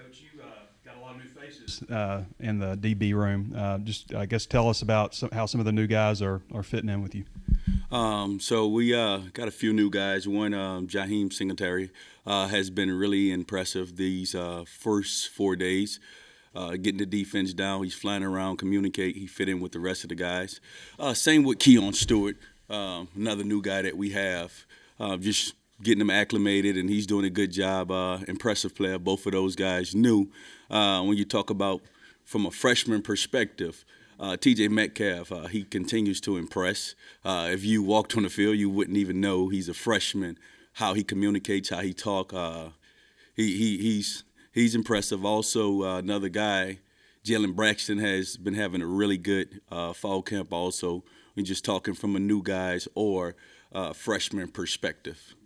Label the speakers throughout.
Speaker 1: Coach, you got a lot of new faces in the DB room. Just, I guess, tell us about how some of the new guys are fitting in with you.
Speaker 2: So we got a few new guys. One, Jaheim Singletary, has been really impressive these first 4 days. Getting the defense down, he's flying around, communicate. He fit in with the rest of the guys. Same with Keon Stewart, another new guy that we have. Just getting him acclimated, and he's doing a good job. Impressive player, both of those guys new. When you talk about from a freshman perspective, T.J. Metcalf, he continues to impress. If you walked on the field, you wouldn't even know he's a freshman. How he communicates, how he talk, he's impressive. Also, another guy, Jalen Braxton, has been having a really good fall camp. Also, we're just talking from a new guys or freshman perspective.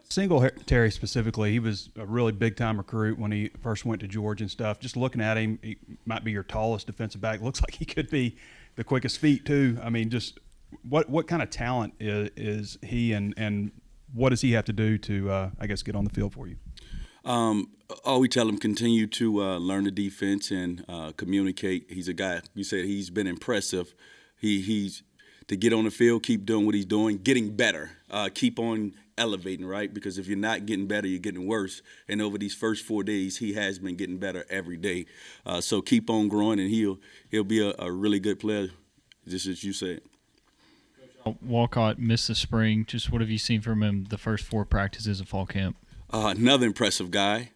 Speaker 1: Singletary specifically, he was a really big-time recruit when he first went to Georgia and stuff. Just looking at him, he might be your tallest defensive back. Looks like he could be the quickest feet too. I mean, just what kind of talent is he, and what does he have to do to, I guess, get on the field for you?
Speaker 2: All we tell him, continue to learn the defense and communicate. He's a guy, you said he's been impressive. He's to get on the field, keep doing what he's doing, getting better, keep on elevating, right? Because if you're not getting better, you're getting worse. And over these first 4 days, he has been getting better every day. So keep on growing, and he'll be a really good player, just as you said.
Speaker 3: Walcott missed the spring. Just what have you seen from him the first 4 practices of fall camp?
Speaker 2: Another impressive guy.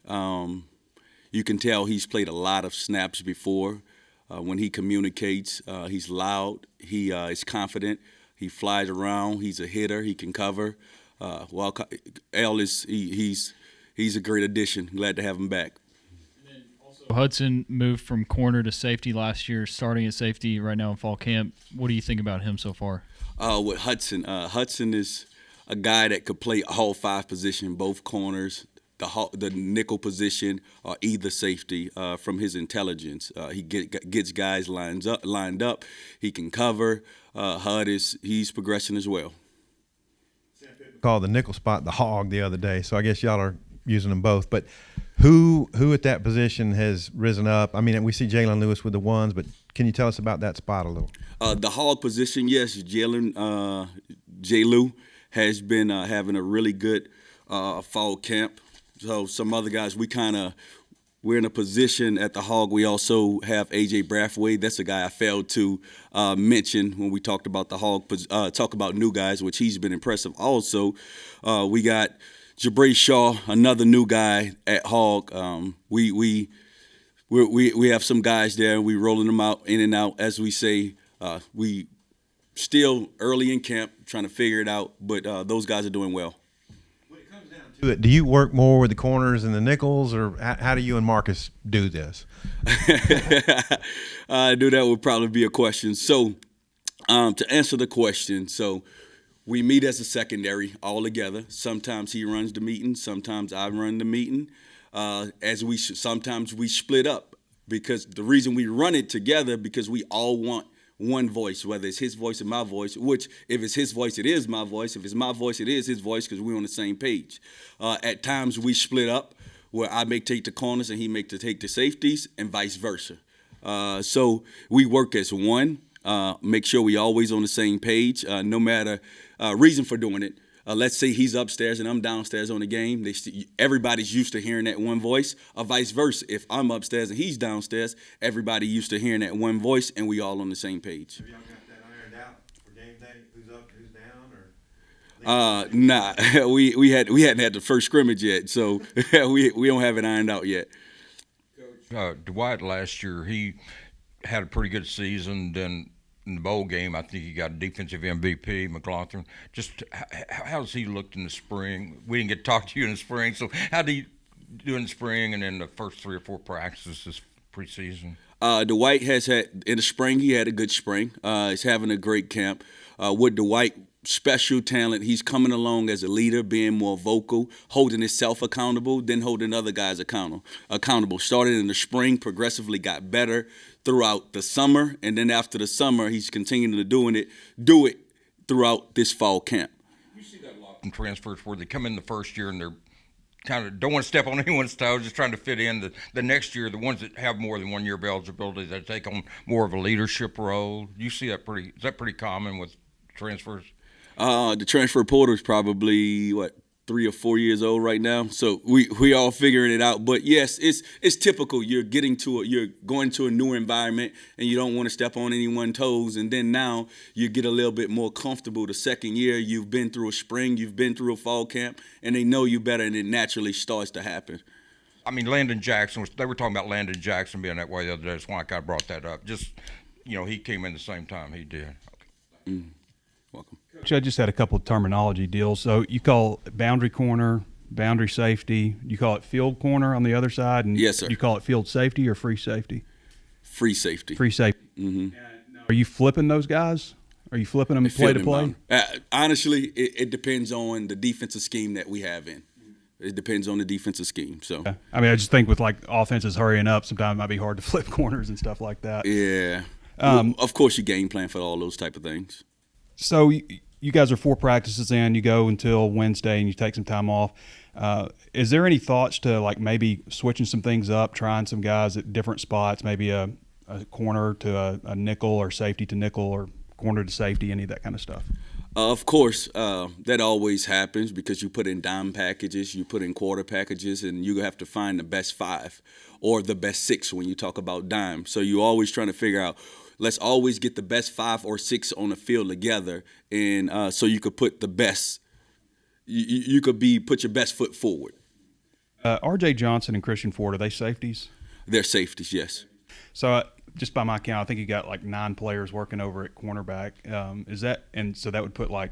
Speaker 2: You can tell he's played a lot of snaps before. When he communicates, he's loud. He is confident. He flies around. He's a hitter. He can cover. Walcott, he's a great addition. Glad to have him back.
Speaker 3: Hudson moved from corner to safety last year, starting at safety right now in fall camp. What do you think about him so far?
Speaker 2: With Hudson, Hudson is a guy that could play all 5 positions, both corners, the nickel position, or either safety. From his intelligence, he gets guys lined up. He can cover. He's progressing as well.
Speaker 4: Called the nickel spot the hog the other day, so I guess y'all are using them both. But who at that position has risen up? I mean, we see Jalen Lewis with the ones, but can you tell us about that spot a little?
Speaker 2: The hog position, yes, Jalen J. Lou has been having a really good fall camp. So some other guys, we're in a position at the hog. We also have A.J. Brathwaite. That's a guy I failed to mention when we talked about the hog. Talk about new guys, which he's been impressive. Also, we got Jabray Shaw, another new guy at hog. We have some guys there. We rolling them out in and out, as we say. We still early in camp, trying to figure it out, but those guys are doing well.
Speaker 4: Do you work more with the corners and the nickels, or how do you and Marcus do this?
Speaker 2: I knew that would probably be a question. So to answer the question, so we meet as a secondary all together. Sometimes he runs the meeting. Sometimes I run the meeting. Sometimes we split up, because the reason we run it together, because we all want one voice, whether it's his voice or my voice, which if it's his voice, it is my voice. If it's my voice, it is his voice, because we're on the same page. At times we split up, where I may take the corners and he may take the safeties, and vice versa. So we work as one, make sure we always on the same page, no matter reason for doing it. Let's say he's upstairs and I'm downstairs on the game. Everybody's used to hearing that one voice, or vice versa. If I'm upstairs and he's downstairs, everybody used to hearing that one voice, and we all on the same page.
Speaker 4: Have y'all got that ironed out for game day? Who's up, who's down, or?
Speaker 2: Nah, we hadn't had the first scrimmage yet, so we don't have it ironed out yet.
Speaker 5: Dwight last year, he had a pretty good season. Then in the bowl game, I think he got a defensive MVP, McLaughlin. Just how has he looked in the spring? We didn't get to talk to you in the spring, so how do you do in the spring and then the first 3 or 4 practices this preseason?
Speaker 2: Dwight has had, in the spring, he had a good spring. He's having a great camp. With Dwight, special talent. He's coming along as a leader, being more vocal, holding himself accountable, then holding other guys accountable. Started in the spring, progressively got better throughout the summer, and then after the summer, he's continuing to do it throughout this fall camp.
Speaker 5: You see that a lot in transfers where they come in the first year and they're kind of don't want to step on anyone's toes, just trying to fit in. The next year, the ones that have more than 1 year of eligibility, they take on more of a leadership role. You see that is that pretty common with transfers?
Speaker 2: The transfer portal is probably 3 or 4 years old right now, so we all figuring it out. But yes, it's typical. You're going to a new environment, and you don't want to step on anyone's toes. And then now you get a little bit more comfortable. The second year, you've been through a spring, you've been through a fall camp, and they know you better, and it naturally starts to happen.
Speaker 5: I mean, Landon Jackson they were talking about Landon Jackson being that way the other day. That's why I kind of brought that up. Just he came in the same time he did. Okay.
Speaker 2: Welcome.
Speaker 1: Coach, I just had a couple of terminology deals. So you call it boundary corner, boundary safety. You call it field corner on the other side, and
Speaker 2: yes, sir.
Speaker 1: You call it field safety or free safety?
Speaker 2: Free safety.
Speaker 1: Free safety.
Speaker 2: Mm-hmm.
Speaker 1: Are you flipping those guys? Are you flipping them play to play?
Speaker 2: Honestly, it depends on the defensive scheme that we have in. It depends on the defensive scheme. So
Speaker 1: I mean, I just think with like offenses hurrying up, sometimes it might be hard to flip corners and stuff like that.
Speaker 2: Yeah. Well, of course, you game plan for all those type of things.
Speaker 1: So you guys are 4 practices in. You go until Wednesday, and you take some time off. Is there any thoughts to like maybe switching some things up, trying some guys at different spots, maybe a corner to a nickel or safety to nickel or corner to safety, any of that kind of stuff?
Speaker 2: Of course, that always happens because you put in dime packages, you put in quarter packages, and you have to find the best 5 or the best 6 when you talk about dime. So you're always trying to figure out, let's always get the best 5 or 6 on the field together, and so you could put the best. You could put your best foot forward.
Speaker 1: R.J. Johnson and Christian Ford, are they safeties?
Speaker 2: They're safeties, yes.
Speaker 1: So just by my count, I think you got like 9 players working over at cornerback. Is that, and so that would put like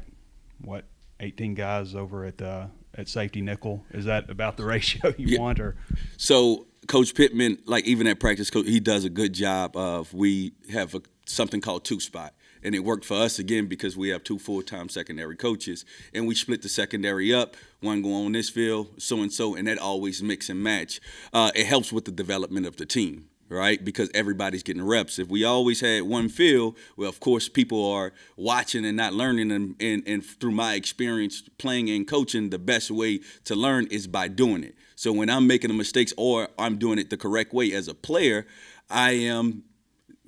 Speaker 1: 18 guys over at safety nickel? Is that about the ratio you want, or?
Speaker 2: So Coach Pittman, like even at practice, he does a good job of, we have something called 2-spot. And it worked for us, again, because we have 2 full-time secondary coaches. And we split the secondary up, one go on this field, so-and-so, and that always mix and match. It helps with the development of the team, right? Because everybody's getting reps. If we always had one field, well, of course, people are watching and not learning. And through my experience playing and coaching, the best way to learn is by doing it. So when I'm making the mistakes or I'm doing it the correct way as a player, I am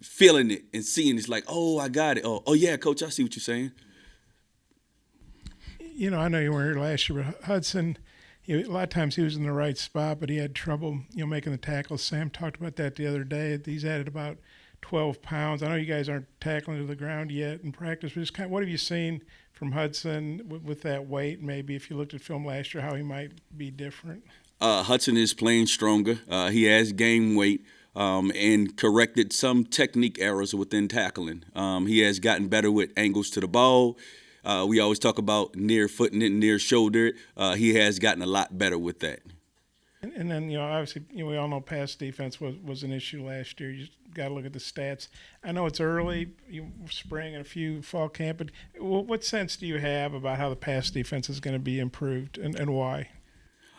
Speaker 2: feeling it and seeing it's like, oh, I got it. Oh, yeah, Coach, I see what you're saying.
Speaker 6: I know you weren't here last year, but Hudson, a lot of times he was in the right spot, but he had trouble, making the tackles. Sam talked about that the other day. He's added about 12 pounds. I know you guys aren't tackling to the ground yet in practice, but just what have you seen from Hudson with that weight? Maybe if you looked at film last year, how he might be different.
Speaker 2: Hudson is playing stronger. He has gained weight. And corrected some technique errors within tackling. He has gotten better with angles to the ball. We always talk about near footing it, near shoulder. He has gotten a lot better with that.
Speaker 6: And then, obviously, we all know pass defense was an issue last year. You just got to look at the stats. I know it's early, spring and a few fall camp, but what sense do you have about how the pass defense is going to be improved and why?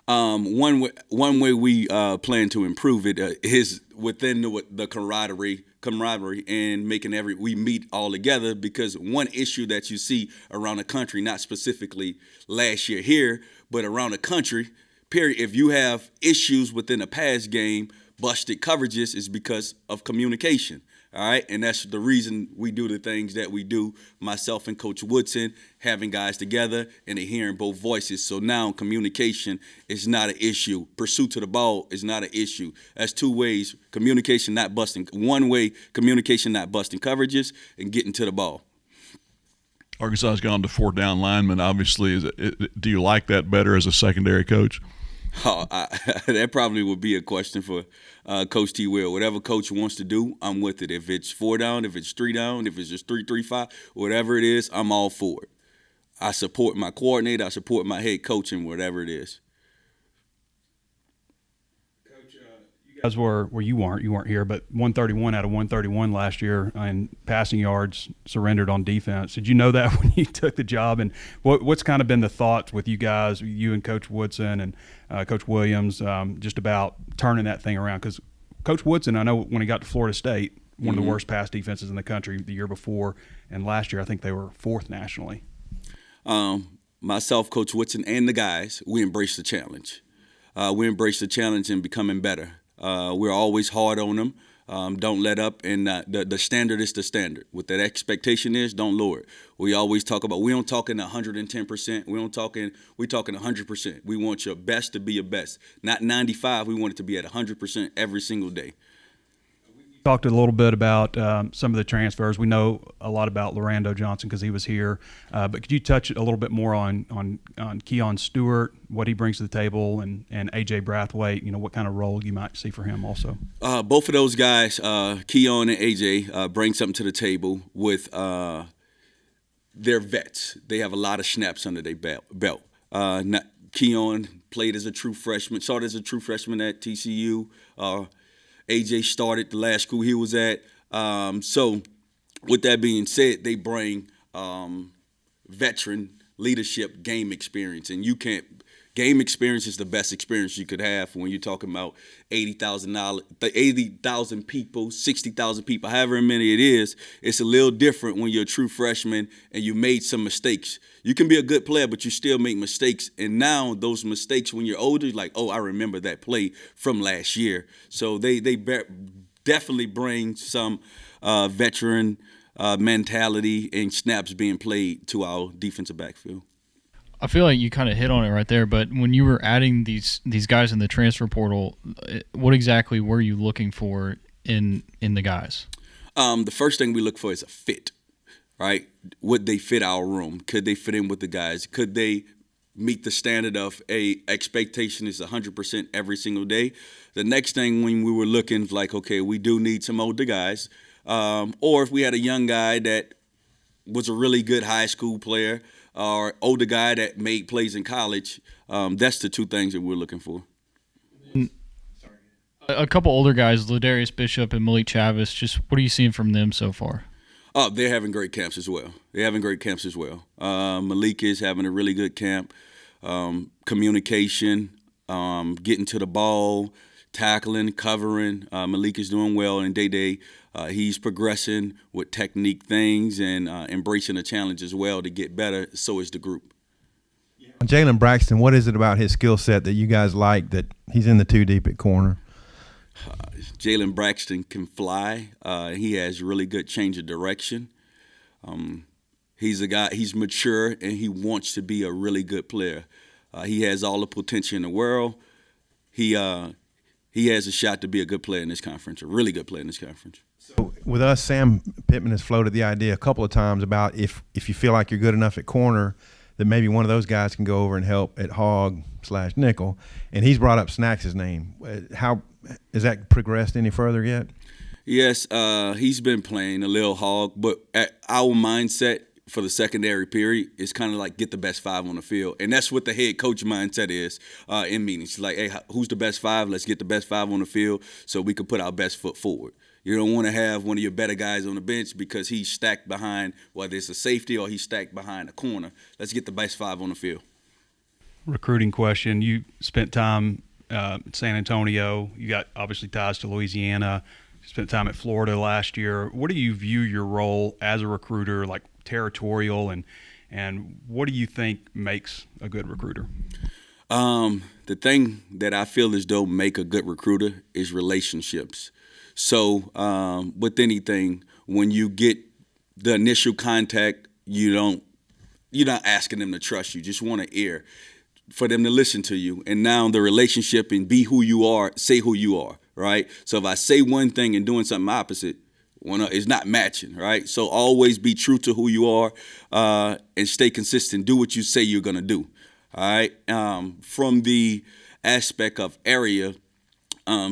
Speaker 2: One way we plan to improve it is within the camaraderie and making we meet all together, because one issue that you see around the country, not specifically last year here, but around the country, period, if you have issues within a pass game, busted coverages, is because of communication. All right, and that's the reason we do the things that we do, myself and Coach Woodson, having guys together and they're hearing both voices. So now communication is not an issue. Pursuit to the ball is not an issue. That's 2 ways, communication not busting. One way, communication not busting coverages and getting to the ball.
Speaker 7: Arkansas has gone to 4 down linemen. Obviously, do you like that better as a secondary coach?
Speaker 2: Oh, that probably would be a question for Coach T. Will. Whatever Coach wants to do, I'm with it. If it's 4 down, if it's 3 down, if it's just 3-3-5, whatever it is, I'm all for it. I support my coordinator. I support my head coach in whatever it is.
Speaker 1: Coach, you guys you weren't here, but 131 out of 131 last year in passing yards surrendered on defense. Did you know that when you took the job? And what's kind of been the thoughts with you guys, you and Coach Woodson and Coach Williams, just about turning that thing around? Because Coach Woodson, I know when he got to Florida State, one of the worst pass defenses in the country the year before, and last year I think they were 4th nationally.
Speaker 2: Myself, Coach Woodson, and the guys, we embrace the challenge. we embrace the challenge and becoming better. We're always hard on them. Don't let up, and the standard is the standard. What that expectation is, don't lower it. We always talk about, we don't talking 110%. We talking 100%. We want your best to be your best, not 95. We want it to be at 100% every single day.
Speaker 1: Talked a little bit about some of the transfers. We know a lot about Lorando Johnson because he was here, but could you touch a little bit more on Keon Stewart, what he brings to the table, and AJ Brathwaite? You know, what kind of role you might see for him also.
Speaker 2: Both of those guys, Keon and AJ, bring something to the table with their vets. They have a lot of snaps under their belt. Keon played as a true freshman, started as a true freshman at TCU. AJ started the last school he was at. So with that being said, they bring veteran leadership game experience. And game experience is the best experience you could have when you're talking about 80,000 people, 60,000 people, however many it is. It's a little different when you're a true freshman and you made some mistakes. You can be a good player, but you still make mistakes. And now those mistakes, when you're older, you're like, oh, I remember that play from last year. So they definitely bring some veteran mentality and snaps being played to our defensive backfield.
Speaker 3: I feel like you kind of hit on it right there, but when you were adding these guys in the transfer portal, what exactly were you looking for in the guys?
Speaker 2: The first thing we look for is a fit, right? Would they fit our room? Could they fit in with the guys? Could they meet the standard of expectation is 100% every single day? The next thing when we were looking like, okay, we do need some older guys, or if we had a young guy that was a really good high school player, or older guy that made plays in college, that's the two things that we're looking for.
Speaker 3: A couple older guys, Ladarius Bishop and Malik Chavis, just what are you seeing from them so far?
Speaker 2: Oh, they're having great camps as well. Malik is having a really good camp. Communication, getting to the ball, tackling, covering. Malik is doing well, and Day he's progressing with technique things and embracing the challenge as well to get better. So is the group.
Speaker 4: Jalen Braxton, what is it about his skill set that you guys like that he's in the two deep at corner?
Speaker 2: Jalen Braxton can fly. He has really good change of direction. He's a guy, he's mature, and he wants to be a really good player. He has all the potential in the world. He has a shot to be a good player in this conference, a really good player in this conference.
Speaker 4: So with us, Sam Pittman has floated the idea a couple of times about if you feel like you're good enough at corner, that maybe one of those guys can go over and help at hog/nickel. And he's brought up Snacks' name. How has that progressed any further yet?
Speaker 2: Yes, he's been playing a little hog, but our mindset for the secondary period is kind of like get the best five on the field. And that's what the head coach mindset is in meetings. Like, hey, who's the best five? Let's get the best five on the field so we can put our best foot forward. You don't want to have one of your better guys on the bench because he's stacked behind, whether it's a safety or he's stacked behind a corner. Let's get the best five on the field.
Speaker 1: Recruiting question. You spent time in San Antonio. You got obviously ties to Louisiana. You spent time at Florida last year. What do you view your role as a recruiter, like territorial, and what do you think makes a good recruiter?
Speaker 2: The thing that I feel as though make a good recruiter is relationships. So with anything, when you get the initial contact, you're not asking them to trust you. Just want to hear, for them to listen to you. And now the relationship and be who you are, say who you are, right? So if I say one thing and doing something opposite, it's not matching, right? So always be true to who you are and stay consistent. Do what you say you're going to do, all right? From the aspect of area,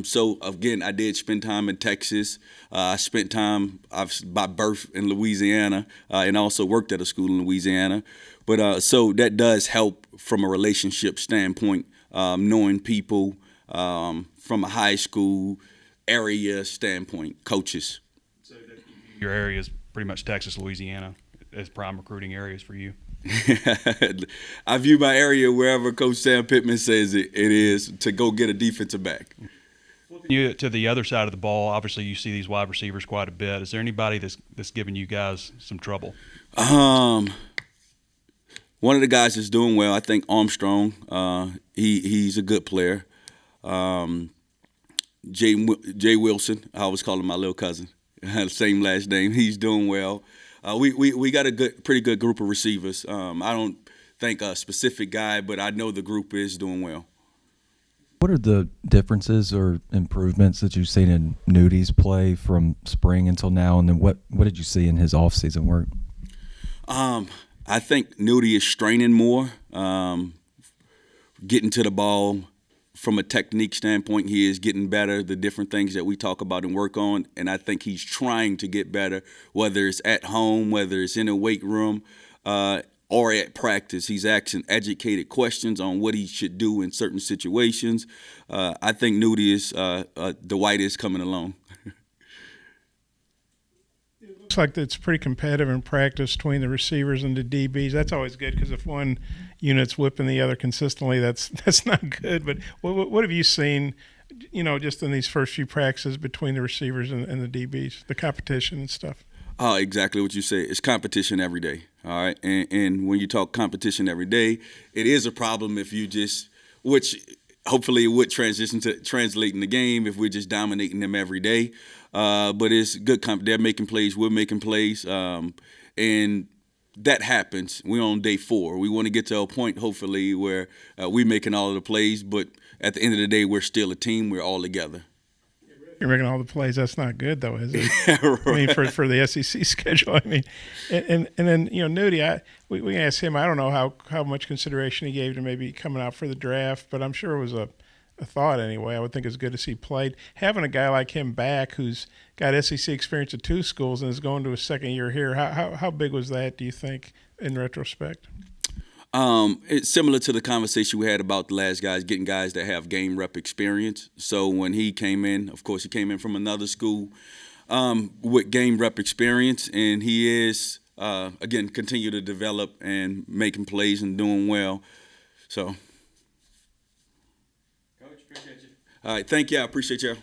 Speaker 2: so again, I did spend time in Texas. I spent time by birth in Louisiana and also worked at a school in Louisiana. But so that does help from a relationship standpoint, knowing people from a high school area standpoint, coaches.
Speaker 1: So your area is pretty much Texas, Louisiana as prime recruiting areas for you.
Speaker 2: I view my area wherever Coach Sam Pittman says it is to go get a defensive back.
Speaker 1: You to the other side of the ball, obviously you see these wide receivers quite a bit. Is there anybody that's giving you guys some trouble?
Speaker 2: One of the guys that's doing well, I think Armstrong. He's a good player. Jay Wilson, I always call him my little cousin. Same last name. He's doing well. We got a pretty good group of receivers. I don't think a specific guy, but I know the group is doing well.
Speaker 8: What are the differences or improvements that you've seen in Nudi's play from spring until now, and then what did you see in his off-season work?
Speaker 2: I think Nudie is straining more, getting to the ball. From a technique standpoint, he is getting better, the different things that we talk about and work on, and I think he's trying to get better, whether it's at home, whether it's in a weight room, or at practice. He's asking educated questions on what he should do in certain situations. I think Nudie is Dwight is coming along.
Speaker 6: Looks like it's pretty competitive in practice between the receivers and the DBs. That's always good because if one unit's whipping the other consistently, that's not good. But what have you seen, just in these first few practices between the receivers and the DBs, the competition and stuff?
Speaker 2: Exactly what you say. It's competition every day, all right? And when you talk competition every day, it is a problem if you just, which hopefully it would translate in the game if we're just dominating them every day. But it's good. They're making plays. We're making plays. And that happens. We're on day 4. We want to get to a point, hopefully, where we're making all of the plays. But at the end of the day, we're still a team. We're all together.
Speaker 6: You're making all the plays. That's not good, though, is it? Right. I mean, for the SEC schedule. I mean, and then Nudie, we asked him. I don't know how much consideration he gave to maybe coming out for the draft, but I'm sure it was a thought anyway. I would think it's good to see played. Having a guy like him back who's got SEC experience at 2 schools and is going to his second year here, how big was that, do you think, in retrospect?
Speaker 2: It's similar to the conversation we had about the last guys, getting guys that have game rep experience. So when he came in, of course, he came in from another school with game rep experience, and he is, again, continue to develop and making plays and doing well. So, Coach, appreciate you. All right, thank you. I appreciate you.